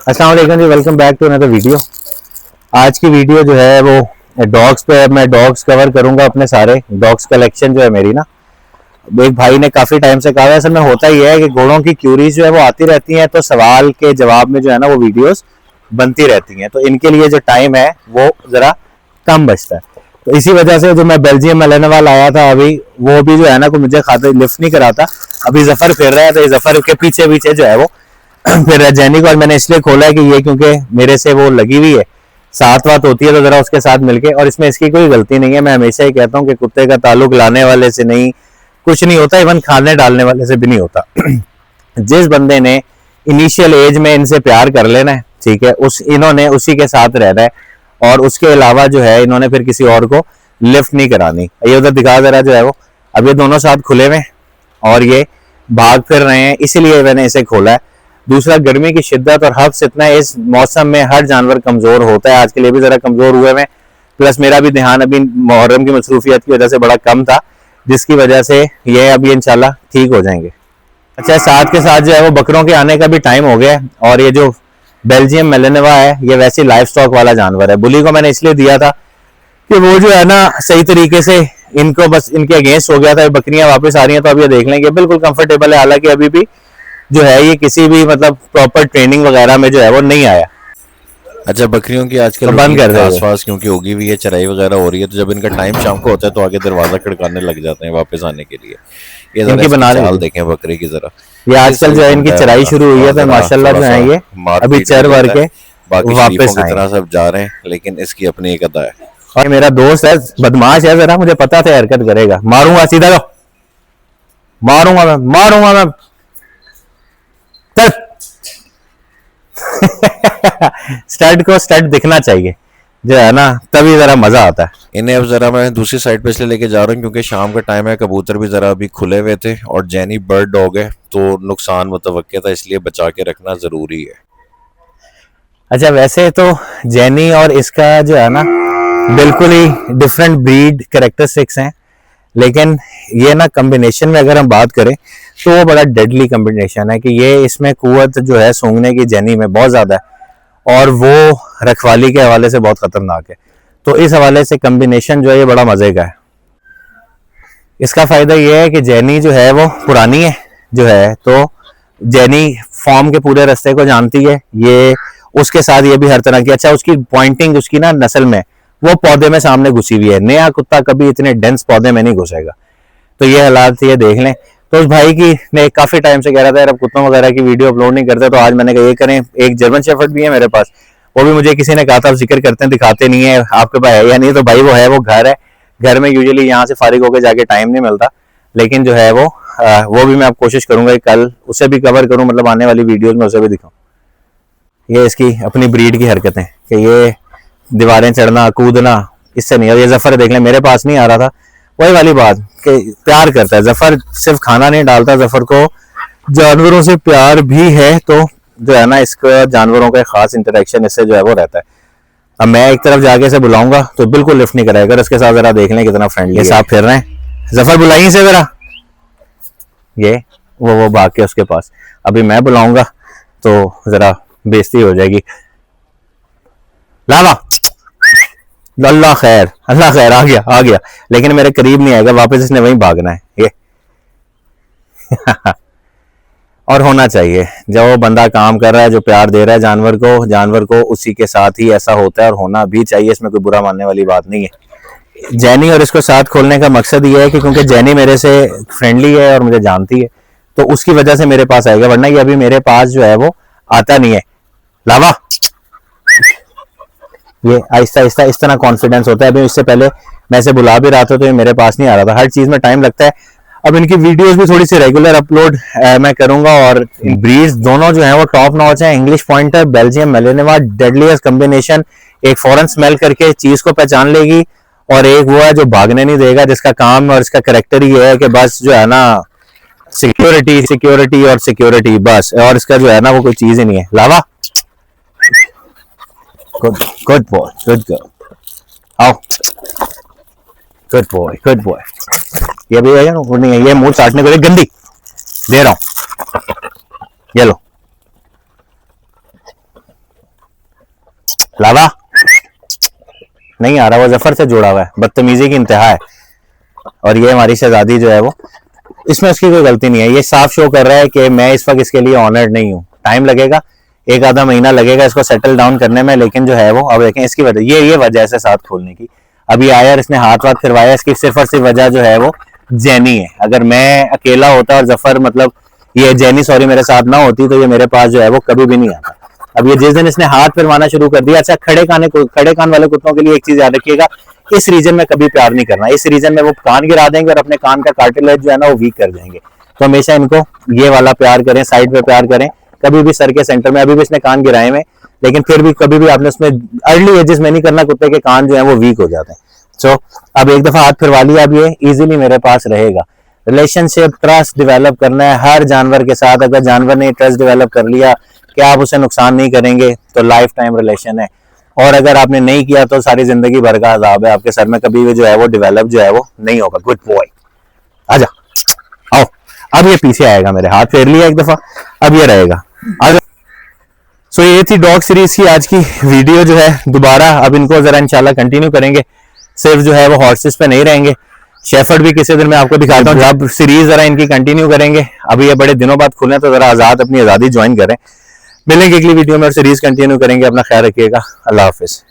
अस्सलाम वालेकुम जी, welcome back to another video. आज की वीडियो जो है वो डॉग्स पे, मैं डॉग्स कवर करूंगा। अपने सारे डॉग्स कलेक्शन जो है मेरी ना, एक भाई ने काफी टाइम से कहा है। असल में होता ही है कि घोड़ों की क्यूरीज जो है वो आती रहती हैं, तो सवाल के जवाब में जो है ना वो वीडियोस बनती रहती हैं, तो इनके लिए जो टाइम है वो जरा कम बचता है। तो इसी वजह से जो मैं बेल्जियम मेलेनवा लाया था अभी, वो भी जो है ना को मुझे खाते लिफ्ट नहीं कराता। अभी जफर फिर रहा है, तो जफर के पीछे पीछे जो है वो फिर जैनी को मैंने इसलिए खोला है कि ये क्योंकि मेरे से वो लगी हुई है, साथ बात होती है तो जरा उसके साथ मिलके। और इसमें इसकी कोई गलती नहीं है। मैं हमेशा ही कहता हूँ कि कुत्ते का ताल्लुक लाने वाले से नहीं, कुछ नहीं होता, इवन खाने डालने वाले से भी नहीं होता। जिस बंदे ने इनिशियल एज में इनसे प्यार कर लेना है, ठीक है, उस इन्होंने उसी के साथ रहना है, और उसके अलावा जो है इन्होंने फिर किसी और को लिफ्ट नहीं करानी। ये उधर दिखा जरा जो है वो, अब ये दोनों साथ खुले हुए और ये भाग फिर रहे हैं, इसीलिए मैंने इसे खोला है। दूसरा, गर्मी की शिद्दत और हफ्स इतना है, इस मौसम में हर जानवर कमजोर होता है। आज के लिए भी जरा कमजोर हुए हैं, प्लस मेरा भी ध्यान अभी मुहर्रम की मसरूफियत की वजह से बड़ा कम था, जिसकी वजह से ये अभी इंशाल्लाह ठीक हो जाएंगे। अच्छा, साथ के साथ जो है वो बकरों के आने का भी टाइम हो गया है। और ये जो बेल्जियम मेलेनवा है, ये वैसे लाइफ स्टॉक वाला जानवर है। बुली को मैंने इसलिए दिया था कि वो जो है ना सही तरीके से इनको बस इनके अगेंस्ट हो गया था। बकरियां वापस आ रही हैं, तो अब ये देख लेंगे, बिल्कुल कंफर्टेबल है। हालांकि अभी भी जो है ये किसी भी मतलब प्रॉपर ट्रेनिंग वगैरह में जो है वो नहीं आया। अच्छा, बकरियों की आजकल तो बंद कर घास देंगे। वास क्योंकि उगी हुई है, चराई वगैरह हो रही है, तो जब इनका टाइम शाम को होता है तो आगे दरवाजा खड़काने लग जाते हैं वापस आने के लिए। ये जरा इनकी इसकी बना चाल ली देखें बकरी की, जरा ये ये आजकल सही जो है इनकी ढूंढा है चराई बंदा। शुरू हुई है, और तो जरा माशाल्लाह थोड़ा जो सा है ये अभी मारपीट भी चर भर लेता है। के बाकी शरीफों वापस की आए। तरह सब जा रहे हैं, लेकिन इसकी अपनी एक अदा है। और मेरा दोस्त है, बदमाश है जरा, मुझे पता था हरकत करेगा। मारूंगा, सीधा लो, मारूंगा मैं स्टड को स्टड दिखना चाहिए जो है ना, तभी जरा मजा आता है। इन्हें अब जरा मैं दूसरी साइड पे इसलिए लेके जा रहा हूँ क्योंकि शाम का टाइम है, कबूतर भी जरा अभी खुले हुए थे, और जैनी बर्ड डॉग है तो नुकसान मुतवक्के था, इसलिए बचा के रखना जरूरी है। अच्छा, वैसे तो जैनी और इसका जो है ना बिल्कुल ही डिफरेंट ब्रीड कैरेक्टरिस्टिक्स हैं, लेकिन ये ना कॉम्बिनेशन में अगर हम बात करें तो वो बड़ा डेडली कॉम्बिनेशन है। कि ये इसमें कुवत जो है सूंघने की जैनी में बहुत ज्यादा है, और वो रखवाली के हवाले से बहुत खतरनाक है। तो इस हवाले से कॉम्बिनेशन जो है ये बड़ा मजे का है। इसका फायदा ये है कि जैनी जो है वो पुरानी है जो है, तो जैनी फॉर्म के पूरे रास्ते को जानती है। ये उसके साथ ये भी हर तरह की, अच्छा उसकी पॉइंटिंग उसकी ना नस्ल में वो पौधे में सामने घुसी हुई है। नया कुत्ता कभी इतने डेंस पौधे में नहीं घुसेगा। तो ये हालात ये देख लें। तो उस भाई की ने काफी टाइम से कह रहा था यार अब कुत्तों वगैरह की वीडियो अपलोड नहीं करते, तो आज मैंने कहा ये करें। एक जर्मन शेफर्ड भी है मेरे पास, वो भी मुझे किसी ने कहा था जिक्र करते हैं, दिखाते नहीं है, आपके पास है या नहीं? तो भाई वो है, वो घर है। घर में यूजुअली यहाँ से फारिग होकर जाके टाइम नहीं मिलता, लेकिन जो है वो भी मैं अब कोशिश करूंगा कल उसे भी कवर करूं, मतलब आने वाली वीडियोस में उसे भी दिखाऊं। ये इसकी अपनी ब्रीड की हरकतें कि ये दीवारें चढ़ना कूदना इससे नहीं। और ये जफर देख लें, मेरे पास नहीं आ रहा था। वही वाली बात कि प्यार करता है जफर, सिर्फ खाना नहीं डालता, जफर को जानवरों से प्यार भी है। तो जो है ना इसका जानवरों का खास इंटरेक्शन इससे जो है वो रहता है। अब मैं एक तरफ जाके इसे बुलाऊंगा तो बिल्कुल लिफ्ट नहीं कराएगा। इसके साथ जरा देख लें कितना फ्रेंडली है। साफ फिर रहे हैं, जफर बुलाइए से जरा। ये वो भाग के उसके पास। अभी मैं बुलाऊंगा तो जरा बेइज्जती हो जाएगी। लावा, अल्लाह खैर, आ गया, लेकिन मेरे करीब नहीं आएगा, वापस इसने वहीं भागना है ये। और होना चाहिए, जब वो बंदा काम कर रहा है जो प्यार दे रहा है जानवर को उसी के साथ ही ऐसा होता है, और होना भी चाहिए। इसमें कोई बुरा मानने वाली बात नहीं है। जैनी और इसको साथ खोलने का मकसद ये है कि क्योंकि जैनी मेरे से फ्रेंडली है और मुझे जानती है, तो उसकी वजह से मेरे पास आएगा, वरना ये अभी मेरे पास जो है वो आता नहीं है। लावा, ये आहिस्ता आहिस्ता इस तरह कॉन्फिडेंस होता है। अभी इससे पहले मैं इसे बुला भी रहा था तो ये मेरे पास नहीं आ रहा था। हर चीज में टाइम लगता है। अब इनकी वीडियोस भी थोड़ी सी रेगुलर अपलोड मैं करूंगा। और ब्रीड्स दोनों जो है वो टॉप नॉच है। English pointer, Belgium Malinois, deadliest combination. एक फॉरन स्मेल करके चीज को पहचान लेगी, और एक वो है जो भागने नहीं देगा, जिसका काम और इसका करेक्टर ही है कि बस जो है ना सिक्योरिटी और सिक्योरिटी बस। और इसका जो है ना वो कोई चीज ही नहीं है। लावा, गुड बॉय, गुड गर्ल, आओ, गुड बॉय। ये भी है ना, नहीं है ये मुंह चाटने को लिए गंदी दे रहा हूं, ये लो। लावा नहीं आ रहा, वो जफर से जुड़ा हुआ है, बदतमीजी की इंतहा है। और ये हमारी शहजादी जो है वो, इसमें उसकी कोई गलती नहीं है। ये साफ शो कर रहा है कि मैं इस वक्त इसके लिए ऑनर्ड नहीं हूँ। टाइम लगेगा, एक आधा महीना लगेगा इसको सेटल डाउन करने में, लेकिन जो है वो अब देखें इसकी वजह, ये वजह है साथ खोलने की। अभी आया और इसने हाथ वाथ फिरवाया, इसकी सिर्फ और सिर्फ वजह जो है वो जैनी है। अगर मैं अकेला होता और जफर मतलब ये जैनी सॉरी मेरे साथ ना होती तो ये मेरे पास जो है वो कभी भी नहीं आता। अब ये जिस दिन इसने हाथ फिरवाना शुरू कर दिया, अच्छा खड़े कान वाले कुत्तों के लिए एक चीज याद रखिएगा, इस रीजन में कभी प्यार नहीं करना। इस रीजन में वो कान गिरा देंगे और अपने कान का कार्टिलेज जो है ना वो वीक कर देंगे। तो हमेशा इनको ये वाला प्यार करें, साइड पे प्यार करें, कभी भी सर के सेंटर में। अभी भी इसने कान गिराए में, लेकिन फिर भी कभी भी आपने उसमें अर्ली एजेस में नहीं करना, कुत्ते के कान जो है वो वीक हो जाते हैं। सो अब एक दफा हाथ फिरवा लिया, अब ये इजीली मेरे पास रहेगा। रिलेशनशिप ट्रस्ट डेवलप करना है हर जानवर के साथ। अगर जानवर ने ट्रस्ट डेवलप कर लिया कि आप उसे नुकसान नहीं करेंगे तो लाइफ टाइम रिलेशन है, और अगर आपने नहीं किया तो सारी जिंदगी भर का अजाब है आपके सर में, कभी भी जो है वो डेवलप जो है वो नहीं होगा। गुड बॉय, आजा आओ। अब ये पीछे आएगा, मेरे हाथ फेर लिया एक दफा, अब ये रहेगा, आजा। सो ये थी डॉग सीरीज की आज की वीडियो जो है। दोबारा अब इनको जरा इंशाल्लाह कंटिन्यू करेंगे, सिर्फ जो है वो हॉर्सेस पे नहीं रहेंगे। शेफर्ड भी किसी दिन मैं आपको दिखाता हूँ, अब सीरीज जरा इनकी कंटिन्यू करेंगे। अभी ये बड़े दिनों बाद खुले तो जरा अपनी आजादी ज्वाइन करें। मिलेंगे अगली वीडियो में और सीरीज कंटिन्यू करेंगे। अपना ख्याल रखिएगा, अल्लाह हाफिज।